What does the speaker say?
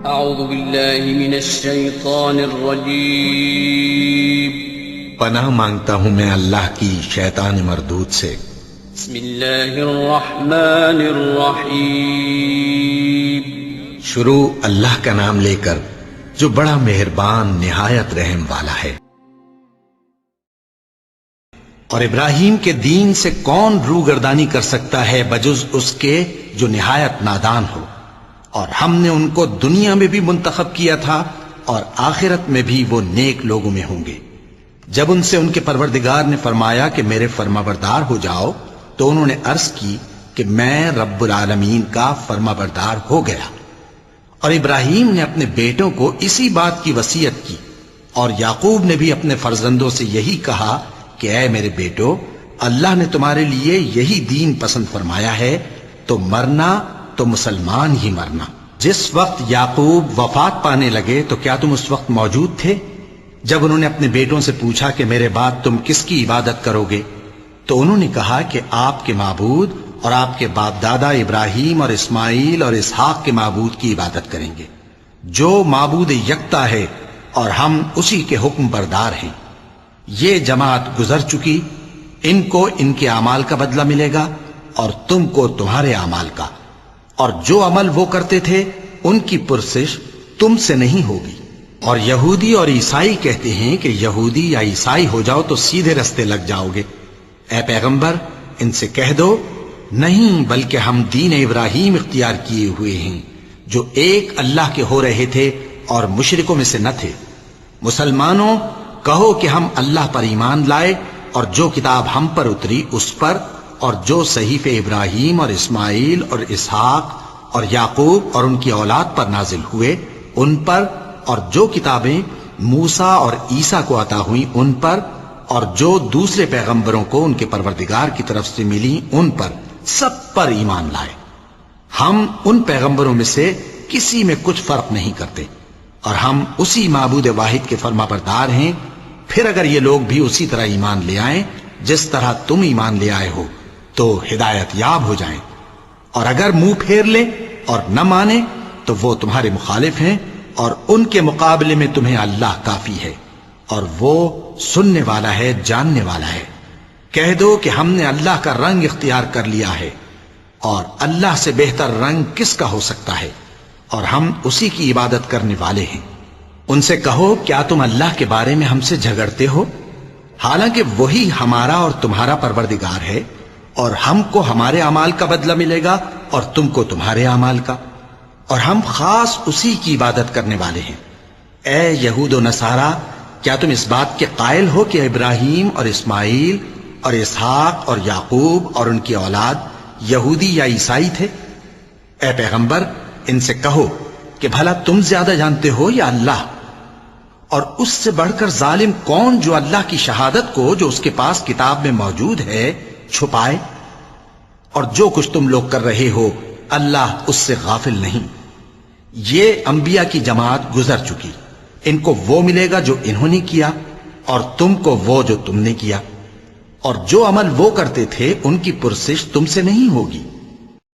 اعوذ باللہ من الشیطان الرجیم پناہ مانگتا ہوں میں اللہ کی شیطان مردود سے۔ بسم اللہ الرحمن الرحیم شروع اللہ کا نام لے کر جو بڑا مہربان نہایت رحم والا ہے۔ اور ابراہیم کے دین سے کون روگردانی کر سکتا ہے بجز اس کے جو نہایت نادان ہو، اور ہم نے ان کو دنیا میں بھی منتخب کیا تھا اور آخرت میں بھی وہ نیک لوگوں میں ہوں گے۔ جب ان سے ان کے پروردگار نے فرمایا کہ میرے فرمانبردار ہو جاؤ تو انہوں نے عرض کی کہ میں رب العالمین کا فرمانبردار ہو گیا۔ اور ابراہیم نے اپنے بیٹوں کو اسی بات کی وصیت کی، اور یعقوب نے بھی اپنے فرزندوں سے یہی کہا کہ اے میرے بیٹو، اللہ نے تمہارے لیے یہی دین پسند فرمایا ہے، تو مرنا تو مسلمان ہی مرنا۔ جس وقت یعقوب وفات پانے لگے تو کیا تم اس وقت موجود تھے جب انہوں نے اپنے بیٹوں سے پوچھا کہ میرے بعد تم کس کی عبادت کرو گے؟ تو انہوں نے کہا کہ آپ کے معبود اور آپ کے باپ دادا ابراہیم اور اسماعیل اور اسحاق کے معبود کی عبادت کریں گے، جو معبود یکتا ہے اور ہم اسی کے حکم بردار ہیں۔ یہ جماعت گزر چکی، ان کو ان کے اعمال کا بدلہ ملے گا اور تم کو تمہارے اعمال کا، اور جو عمل وہ کرتے تھے ان کی پرسش تم سے نہیں ہوگی۔ اور یہودی اور عیسائی کہتے ہیں کہ یہودی یا عیسائی ہو جاؤ تو سیدھے رستے لگ جاؤ گے۔ اے پیغمبر، ان سے کہہ دو نہیں، بلکہ ہم دین ابراہیم اختیار کیے ہوئے ہیں جو ایک اللہ کے ہو رہے تھے اور مشرکوں میں سے نہ تھے۔ مسلمانوں، کہو کہ ہم اللہ پر ایمان لائے اور جو کتاب ہم پر اتری اس پر، اور جو صحیفے ابراہیم اور اسماعیل اور اسحاق اور یعقوب اور ان کی اولاد پر نازل ہوئے ان پر، اور جو کتابیں موسیٰ اور عیسیٰ کو عطا ہوئیں ان پر، اور جو دوسرے پیغمبروں کو ان کے پروردگار کی طرف سے ملی ان پر، سب پر ایمان لائے۔ ہم ان پیغمبروں میں سے کسی میں کچھ فرق نہیں کرتے، اور ہم اسی معبود واحد کے فرمانبردار ہیں۔ پھر اگر یہ لوگ بھی اسی طرح ایمان لے آئیں جس طرح تم ایمان لے آئے ہو تو ہدایت یاب ہو جائیں، اور اگر منہ پھیر لیں اور نہ مانے تو وہ تمہارے مخالف ہیں، اور ان کے مقابلے میں تمہیں اللہ کافی ہے، اور وہ سننے والا ہے، جاننے والا ہے۔ کہہ دو کہ ہم نے اللہ کا رنگ اختیار کر لیا ہے، اور اللہ سے بہتر رنگ کس کا ہو سکتا ہے، اور ہم اسی کی عبادت کرنے والے ہیں۔ ان سے کہو کیا تم اللہ کے بارے میں ہم سے جھگڑتے ہو، حالانکہ وہی ہمارا اور تمہارا پروردگار ہے، اور ہم کو ہمارے اعمال کا بدلہ ملے گا اور تم کو تمہارے اعمال کا، اور ہم خاص اسی کی عبادت کرنے والے ہیں۔ اے یہود و نصارا، کیا تم اس بات کے قائل ہو کہ ابراہیم اور اسماعیل اور اسحاق اور یعقوب اور ان کی اولاد یہودی یا عیسائی تھے؟ اے پیغمبر، ان سے کہو کہ بھلا تم زیادہ جانتے ہو یا اللہ؟ اور اس سے بڑھ کر ظالم کون جو اللہ کی شہادت کو جو اس کے پاس کتاب میں موجود ہے چھپائے؟ اور جو کچھ تم لوگ کر رہے ہو اللہ اس سے غافل نہیں۔ یہ انبیاء کی جماعت گزر چکی، ان کو وہ ملے گا جو انہوں نے کیا، اور تم کو وہ جو تم نے کیا، اور جو عمل وہ کرتے تھے ان کی پرسش تم سے نہیں ہوگی۔